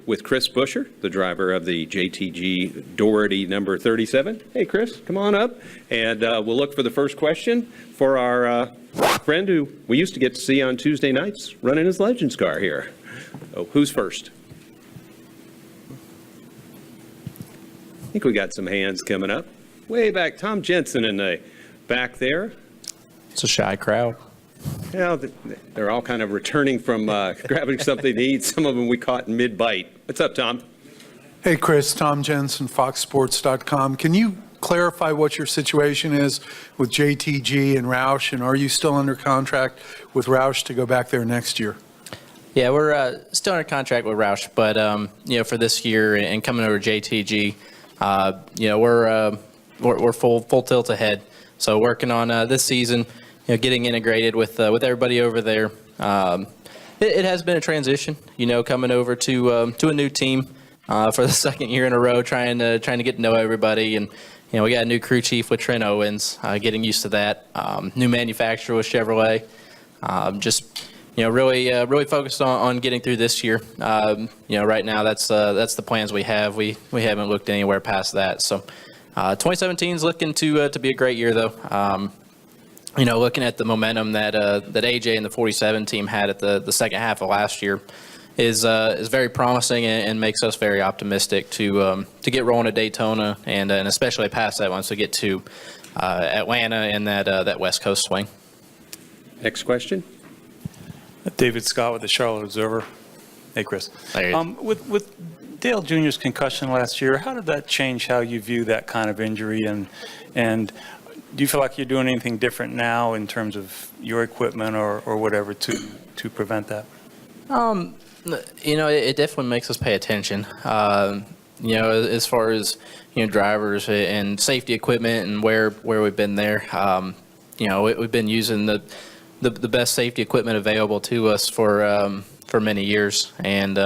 with Chris Buescher, the driver of the JTG Doherty number 37. Hey, Chris, come on up. And we'll look for the first question for our friend who we used to get to see on Tuesday nights running his Legends car here. Oh, who's first? I think we got some hands coming up. Way back, Tom Jensen in the back there. It's a shy crowd. Yeah, they're all kind of returning from grabbing something to eat. Some of them we caught in mid-bite. What's up, Tom? Hey, Chris. Tom Jensen, FoxSports.com. Can you clarify what your situation is with JTG and Roush, and are you still under contract with Roush to go back there next year? Yeah, we're still under contract with Roush, but for this year and coming over to JTG, we're full tilt ahead. So working on this season, getting integrated with everybody over there. It has been a transition, coming over to a new team for the second year in a row, trying to get to know everybody. And we got a new crew chief with Trent Owens, getting used to that. New manufacturer with Chevrolet. Really focused on getting through this year. Right now that's the plans we have. We haven't looked anywhere past that. So 2017 is looking to be a great year, though. Looking at the momentum that AJ and the 47 team had at the second half of last year is very promising and makes us very optimistic to get rolling at Daytona and especially past that once we get to Atlanta and that West Coast swing. Next question. David Scott with the Charlotte Observer. Hey, Chris. Hey. With Dale Jr.'s concussion last year, how did that change how you view that kind of injury? And do you feel like you're doing anything different now in terms of your equipment or whatever to prevent that? It definitely makes us pay attention. As far as drivers and safety equipment and where we've been there. We've been using the best safety equipment available to us for many years, and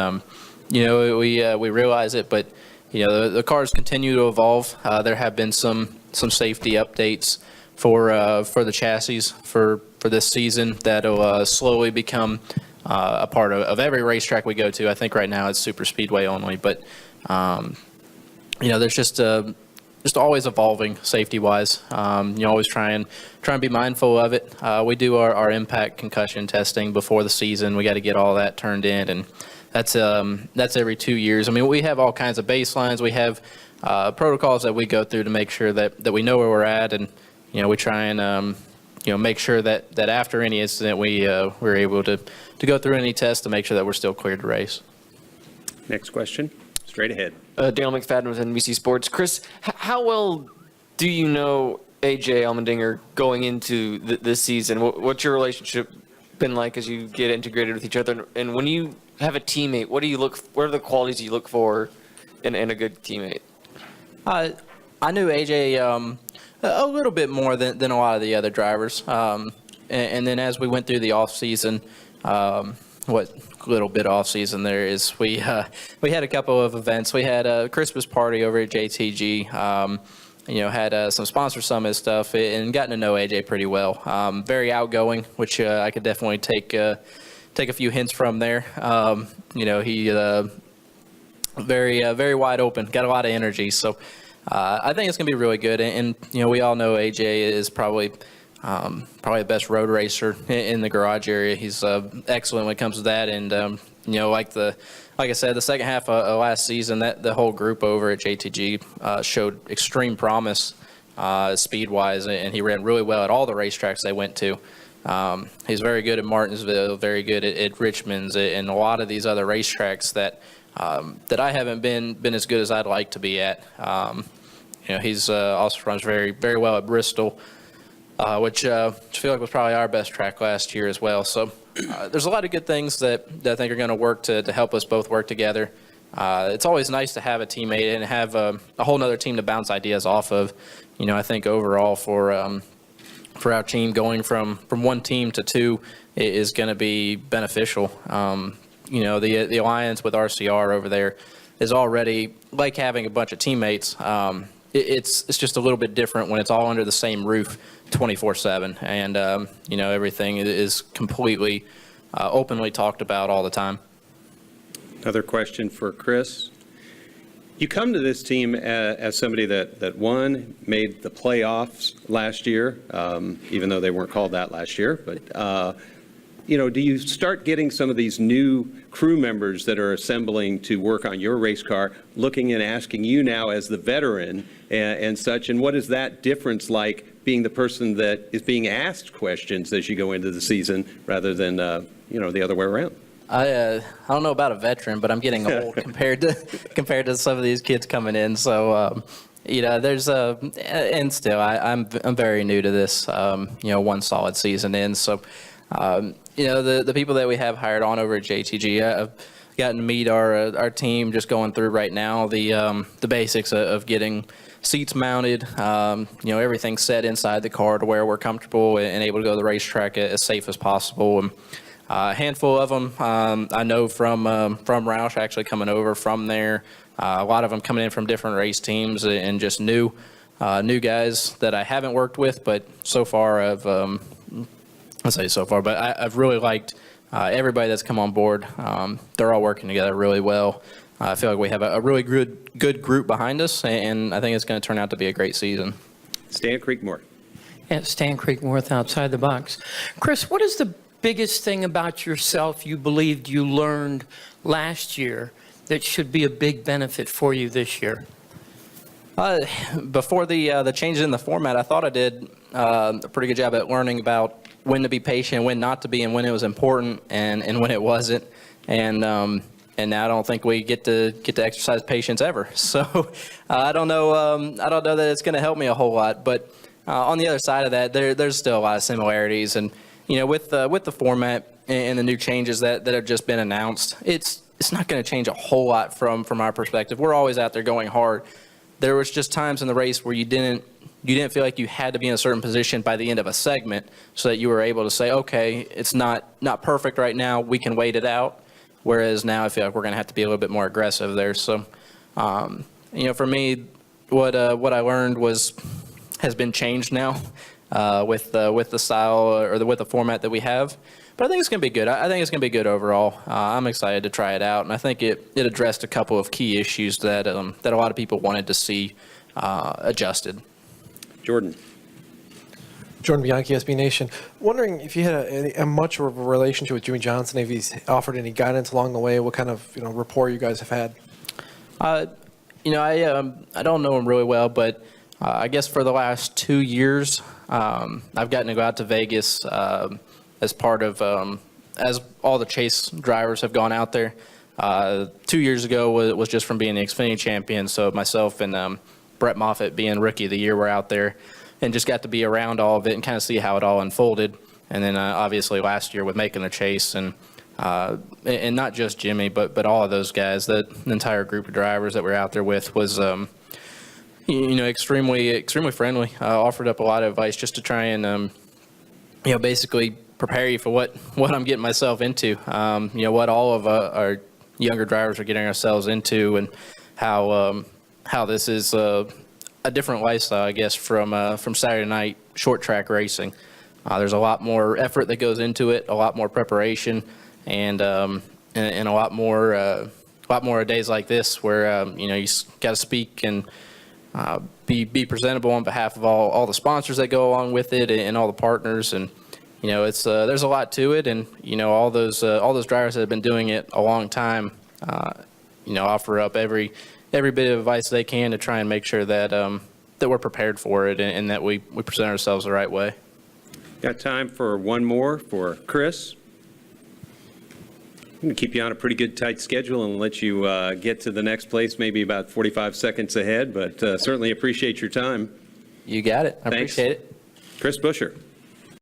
we realize it. But the cars continue to evolve. There have been some safety updates for the chassis for this season that'll slowly become a part of every racetrack we go to. I think right now it's super speedway only, but there's just always evolving safety-wise. Always try and be mindful of it. We do our impact concussion testing before the season. We got to get all that turned in, and that's every 2 years. I mean, we have all kinds of baselines. We have protocols that we go through to make sure that we know where we're at, and we try and make sure that after any incident we're able to go through any tests to make sure that we're still cleared to race. Next question. Straight ahead. Dale McFadden with NBC Sports. Chris, how well do you know AJ Allmendinger going into this season? What's your relationship been like as you get integrated with each other? And when you have a teammate, what are the qualities you look for in a good teammate? I knew AJ a little bit more than a lot of the other drivers. And then as we went through the off season, what little bit off season there is, we had a couple of events. We had a Christmas party over at JTG. Had some sponsor summit stuff and gotten to know AJ pretty well. Very outgoing, which I could definitely take a few hints from there. He very wide open, got a lot of energy. So I think it's gonna be really good. And we all know AJ is probably the best road racer in the garage area. He's excellent when it comes to that. And like I said, the second half of last season, that the whole group over at JTG showed extreme promise speed-wise, and he ran really well at all the racetracks they went to. He's very good at Martinsville, very good at Richmond's, and a lot of these other racetracks that I haven't been as good as I'd like to be at. He's also runs very, very well at Bristol, which I feel like was probably our best track last year as well. So there's a lot of good things that I think are going to work to help us both work together. It's always nice to have a teammate and have a whole other team to bounce ideas off of. I think overall for our team, going from one team to two is going to be beneficial. The alliance with RCR over there is already like having a bunch of teammates. It's just a little bit different when it's all under the same roof 24/7, and everything is completely openly talked about all the time. Another question for Chris. You come to this team as somebody that won, made the playoffs last year, even though they weren't called that last year. But, do you start getting some of these new crew members that are assembling to work on your race car, looking and asking you now as the veteran and such? And what is that difference like, being the person that is being asked questions as you go into the season rather than, the other way around? I don't know about a veteran, but I'm getting old compared to some of these kids coming in. So, there's and still I'm very new to this. One solid season in. So, the people that we have hired on over at JTG, I've gotten to meet our team, just going through right now the basics of getting seats mounted, everything set inside the car to where we're comfortable and able to go to the racetrack as safe as possible. And a handful of them I know from Roush, actually coming over from there. A lot of them coming in from different race teams and just new guys that I haven't worked with, but so far I've really liked everybody that's come on board. They're all working together really well. I feel like we have a really good group behind us, and I think it's going to turn out to be a great season. Stan Creekmore. Yeah, Stan Creekmore, outside the box. Chris, what is the biggest thing about yourself you believed you learned last year that should be a big benefit for you this year? Before the changes in the format, I thought I did a pretty good job at learning about when to be patient, when not to be, and when it was important, and when it wasn't. And now I don't think we get to exercise patience ever. So I don't know that it's going to help me a whole lot. But on the other side of that, there's still a lot of similarities. And with the format and the new changes that have just been announced, it's not going to change a whole lot from our perspective. We're always out there going hard. There was just times in the race where you didn't feel like you had to be in a certain position by the end of a segment, so that you were able to say, okay, it's not perfect right now, we can wait it out. Whereas now I feel like we're going to have to be a little bit more aggressive there. So, for me, what I learned has been changed now with the style or with the format that we have. But I think it's going to be good. I think it's going to be good overall. I'm excited to try it out, and I think it addressed a couple of key issues that a lot of people wanted to see adjusted. Jordan Bianchi, SB Nation. Wondering if you had a much of a relationship with Jimmie Johnson, if he's offered any guidance along the way, what kind of rapport you guys have had? I don't know him really well, but I guess for the last 2 years, I've gotten to go out to Vegas as part of as all the Chase drivers have gone out there. 2 years ago was just from being the Xfinity champion, so myself and Brett Moffitt being Rookie of the Year were out there and just got to be around all of it and kind of see how it all unfolded. And then obviously last year with making the Chase and not just Jimmie, but all of those guys, the entire group of drivers that we're out there with was extremely friendly. Offered up a lot of advice just to try and basically prepare you for what I'm getting myself into. What all of our younger drivers are getting ourselves into, and how this is a different lifestyle, I guess, from Saturday night short track racing. There's a lot more effort that goes into it, a lot more preparation, and a lot more days like this where you got to speak and be presentable on behalf of all the sponsors that go along with it and all the partners. And it's there's a lot to it, and all those drivers that have been doing it a long time offer up every bit of advice they can to try and make sure that we're prepared for it and that we present ourselves the right way. Got time for one more for Chris. I'm going to keep you on a pretty good tight schedule and let you get to the next place maybe about 45 seconds ahead, but certainly appreciate your time. You got it. I Thanks. appreciate it. Chris Buescher.